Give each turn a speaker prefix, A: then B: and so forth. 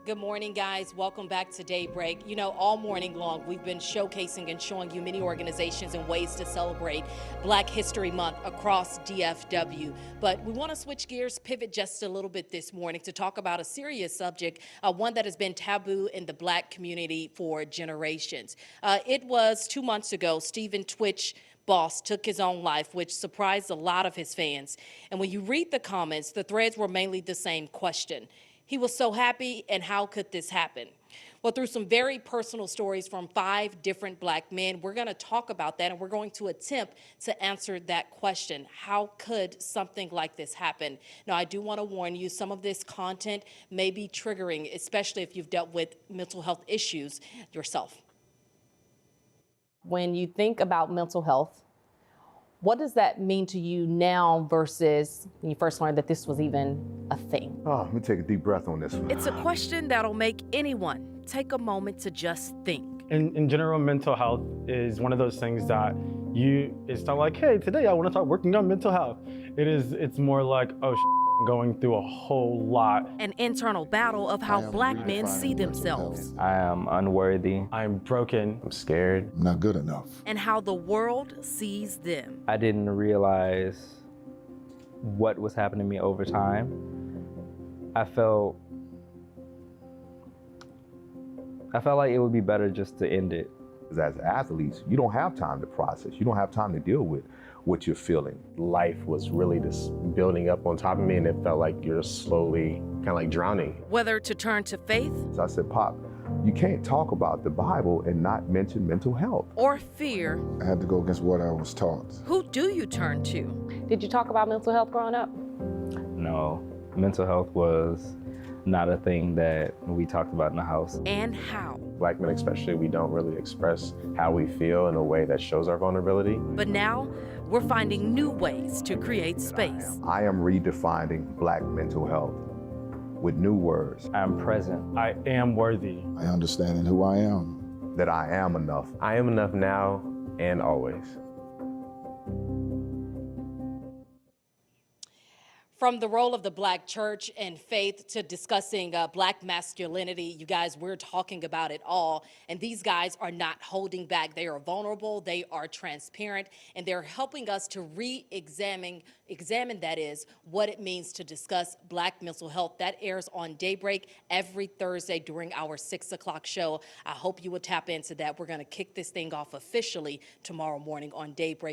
A: Good morning, guys. Welcome back to Daybreak. You know, all morning long, we've been showcasing and showing you many organizations and ways to celebrate Black History Month across DFW. But we want to switch gears, pivot just a little bit this morning to talk about a serious subject, one that has been taboo in the Black community for generations. It was 2 months ago, Stephen Twitch Boss took his own life, which surprised a lot of his fans. And when you read the comments, the threads were mainly the same question. He was so happy, and how could this happen? Well, through some very personal stories from 5 different Black men, we're going to talk about that, and we're going to attempt to answer that question. How could something like this happen? Now, I do want to warn you, some of this content may be triggering, especially if you've dealt with mental health issues yourself. When you think about mental health, what does that mean to you now versus when you first learned that this was even a thing?
B: Oh, let me take a deep breath on this one.
A: It's a question that'll make anyone take a moment to just think.
C: In general, mental health is one of those things that it's not like, hey, today I want to start working on mental health. It's more like, oh, I'm going through a whole lot.
A: An internal battle of how Black men see themselves.
D: I am unworthy.
C: I'm broken.
D: I'm scared.
E: I'm not good enough.
A: And how the world sees them.
D: I didn't realize what was happening to me over time. I felt like it would be better just to end it.
B: As athletes, you don't have time to process. You don't have time to deal with what you're feeling.
F: Life was really just building up on top of me, and it felt like you're slowly kind of like drowning.
A: Whether to turn to faith.
B: So I said, Pop, you can't talk about the Bible and not mention mental health.
A: Or fear.
E: I had to go against what I was taught.
A: Who do you turn to?
G: Did you talk about mental health growing up?
D: No, mental health was not a thing that we talked about in the house.
A: And how?
F: Black men especially, we don't really express how we feel in a way that shows our vulnerability.
A: But now, we're finding new ways to create space.
B: I am redefining Black mental health with new words.
D: I'm present.
C: I am worthy.
E: I understand who I am.
B: That I am enough.
F: I am enough now and always.
A: From the role of the Black church and faith to discussing Black masculinity, you guys, we're talking about it all. And these guys are not holding back. They are vulnerable, they are transparent, and they're helping us to examine that is, what it means to discuss Black mental health. That airs on Daybreak every Thursday during our 6 o'clock show. I hope you will tap into that. We're going to kick this thing off officially tomorrow morning on Daybreak.